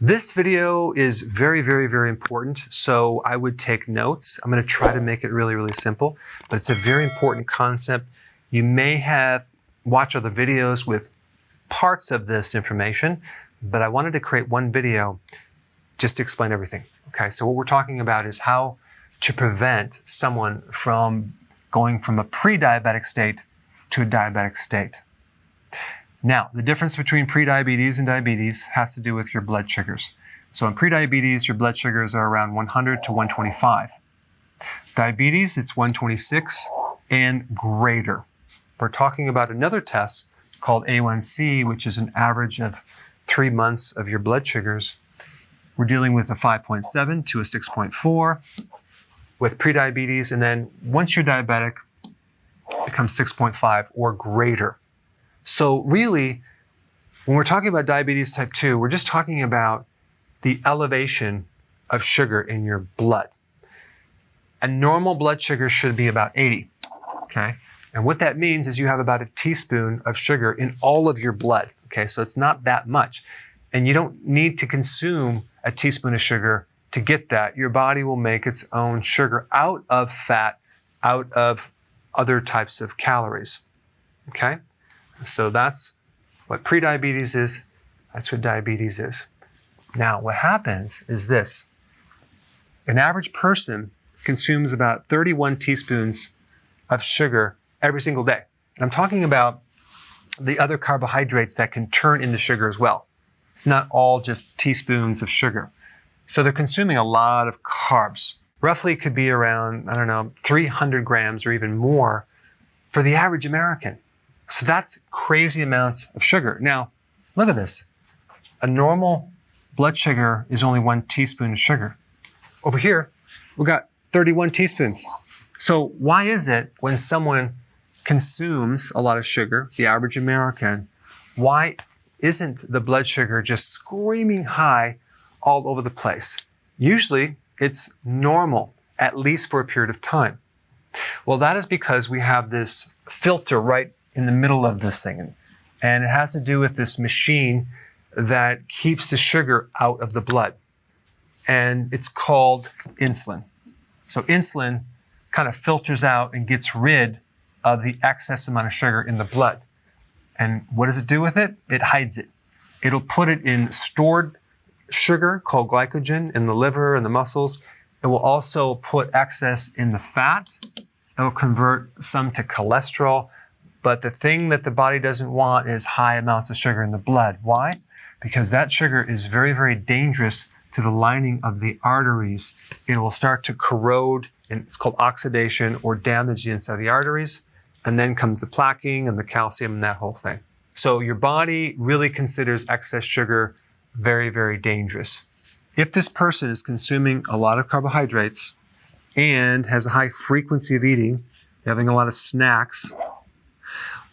This video is very, very, very important, so I would take notes. I'm going to try to make it really, really simple, but it's a very important concept. You may have watched other videos with parts of this information, but I wanted to create one video just to explain everything. Okay, so what we're talking about is how to prevent someone from going from a pre-diabetic state to a diabetic state. Now, the difference between prediabetes and diabetes has to do with your blood sugars. So in prediabetes, your blood sugars are around 100 to 125. Diabetes, it's 126 and greater. We're talking about another test called A1C, which is an average of 3 months of your blood sugars. We're dealing with a 5.7 to a 6.4 with prediabetes, and then once you're diabetic, it becomes 6.5 or greater. So really, when we're talking about diabetes type 2, we're just talking about the elevation of sugar in your blood. A normal blood sugar should be about 80, okay? And what that means is you have about a teaspoon of sugar in all of your blood, okay? So it's not that much. And you don't need to consume a teaspoon of sugar to get that. Your body will make its own sugar out of fat, out of other types of calories, okay? So that's what prediabetes is. That's what diabetes is. Now, what happens is this. An average person consumes about 31 teaspoons of sugar every single day. And I'm talking about the other carbohydrates that can turn into sugar as well. It's not all just teaspoons of sugar. So they're consuming a lot of carbs. Roughly it could be around, 300 grams or even more for the average American. So that's crazy amounts of sugar. Now, look at this. A normal blood sugar is only 1 teaspoon of sugar. Over here, we've got 31 teaspoons. So why is it when someone consumes a lot of sugar, the average American, why isn't the blood sugar just screaming high all over the place? Usually it's normal, at least for a period of time. Well, that is because we have this filter right in the middle of this thing. And it has to do with this machine that keeps the sugar out of the blood. And it's called insulin. So insulin kind of filters out and gets rid of the excess amount of sugar in the blood. And what does it do with it? It hides it. It'll put it in stored sugar called glycogen in the liver and the muscles. It will also put excess in the fat. It will convert some to cholesterol. But the thing that the body doesn't want is high amounts of sugar in the blood. Why? Because that sugar is very, very dangerous to the lining of the arteries. It will start to corrode, and it's called oxidation, or damage the inside of the arteries. And then comes the plaquing and the calcium and that whole thing. So your body really considers excess sugar very, very dangerous. If this person is consuming a lot of carbohydrates and has a high frequency of eating, having a lot of snacks,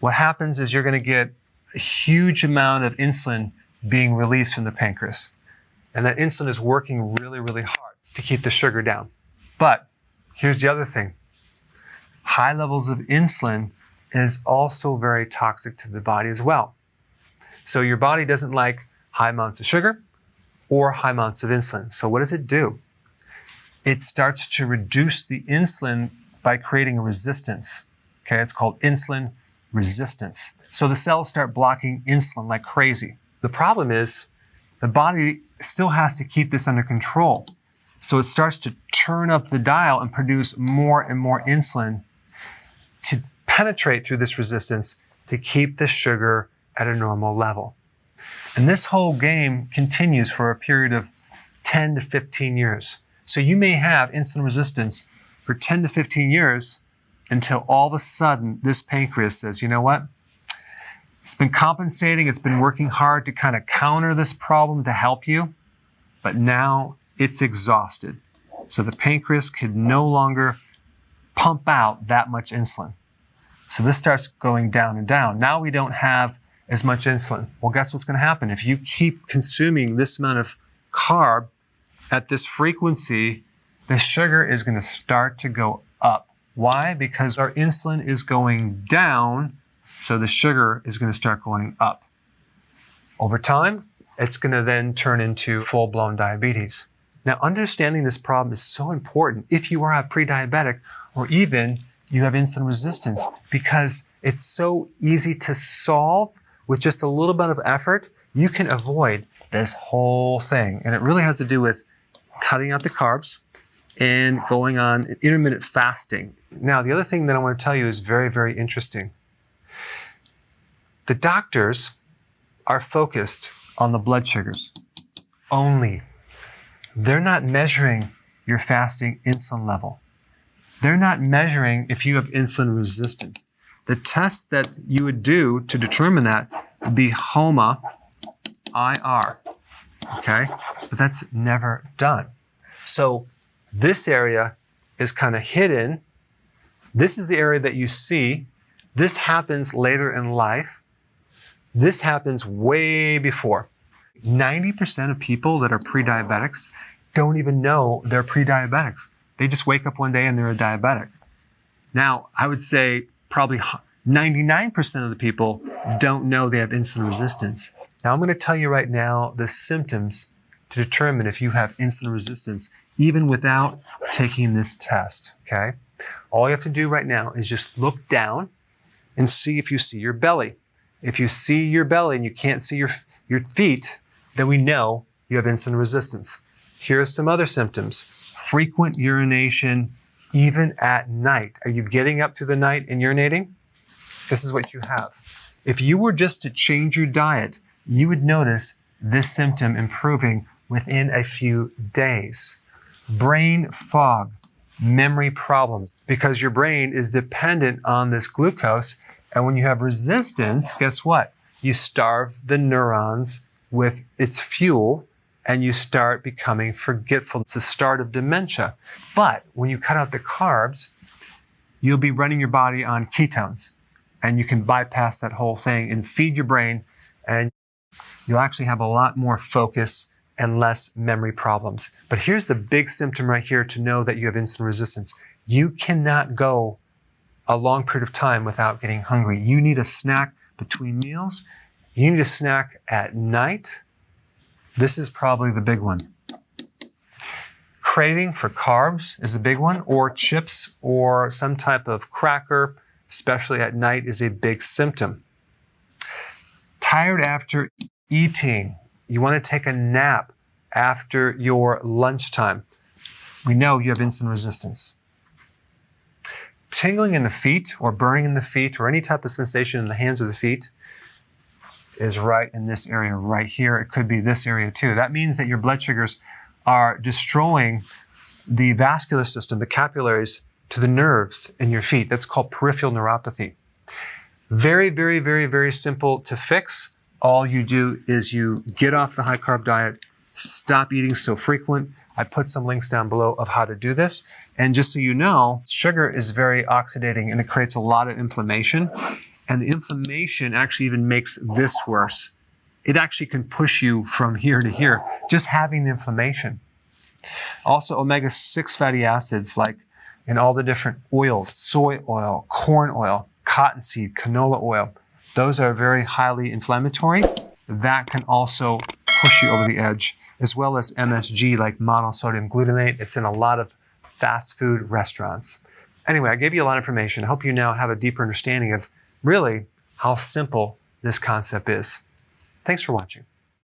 what happens is you're going to get a huge amount of insulin being released from the pancreas. And that insulin is working really, really hard to keep the sugar down. But here's the other thing. High levels of insulin is also very toxic to the body as well. So your body doesn't like high amounts of sugar or high amounts of insulin. So what does it do? It starts to reduce the insulin by creating a resistance. Okay, it's called insulin resistance. So the cells start blocking insulin like crazy. The problem is the body still has to keep this under control. So it starts to turn up the dial and produce more and more insulin to penetrate through this resistance to keep the sugar at a normal level. And this whole game continues for a period of 10 to 15 years. So you may have insulin resistance for 10 to 15 years until all of a sudden this pancreas says, you know what? It's been compensating, it's been working hard to kind of counter this problem to help you, but now it's exhausted. So the pancreas can no longer pump out that much insulin. So this starts going down and down. Now we don't have as much insulin. Well, guess what's going to happen? If you keep consuming this amount of carb at this frequency, the sugar is going to start to go up. Why? Because our insulin is going down, so the sugar is going to start going up. Over time, it's going to then turn into full-blown diabetes. Now, understanding this problem is so important if you are a pre-diabetic or even you have insulin resistance, because it's so easy to solve with just a little bit of effort. You can avoid this whole thing. And it really has to do with cutting out the carbs and going on intermittent fasting. Now, the other thing that I want to tell you is very, very interesting. The doctors are focused on the blood sugars only. They're not measuring your fasting insulin level. They're not measuring if you have insulin resistance. The test that you would do to determine that would be HOMA IR, okay? But that's never done. So this area is kind of hidden. This is the area that you see. This happens later in life. This happens way before. 90% of people that are pre-diabetics don't even know they're pre-diabetics. They just wake up one day and they're a diabetic. Now, I would say probably 99% of the people don't know they have insulin resistance. Now, I'm going to tell you right now the symptoms to determine if you have insulin resistance, even without taking this test, okay? All you have to do right now is just look down and see if you see your belly. If you see your belly and you can't see your feet, then we know you have insulin resistance. Here are some other symptoms. Frequent urination, even at night. Are you getting up through the night and urinating? This is what you have. If you were just to change your diet, you would notice this symptom improving within a few days. Brain fog, memory problems, because your brain is dependent on this glucose. And when you have resistance, guess what? You starve the neurons with its fuel and you start becoming forgetful. It's the start of dementia. But when you cut out the carbs, you'll be running your body on ketones and you can bypass that whole thing and feed your brain, and you'll actually have a lot more focus and less memory problems. But here's the big symptom right here to know that you have insulin resistance. You cannot go a long period of time without getting hungry. You need a snack between meals. You need a snack at night. This is probably the big one. Craving for carbs is a big one, or chips or some type of cracker, especially at night, is a big symptom. Tired after eating. You want to take a nap after your lunchtime. We know you have insulin resistance. Tingling in the feet or burning in the feet or any type of sensation in the hands or the feet is right in this area right here. It could be this area too. That means that your blood sugars are destroying the vascular system, the capillaries to the nerves in your feet. That's called peripheral neuropathy. Very, very, very, very simple to fix. All you do is you get off the high carb diet, stop eating so frequent. I put some links down below of how to do this. And just so you know, sugar is very oxidating and it creates a lot of inflammation. And the inflammation actually even makes this worse. It actually can push you from here to here, just having the inflammation. Also, omega-6 fatty acids, like in all the different oils, soy oil, corn oil, cottonseed, canola oil, those are very highly inflammatory. That can also push you over the edge, as well as MSG, like monosodium glutamate. It's in a lot of fast food restaurants. Anyway, I gave you a lot of information. I hope you now have a deeper understanding of really how simple this concept is. Thanks for watching.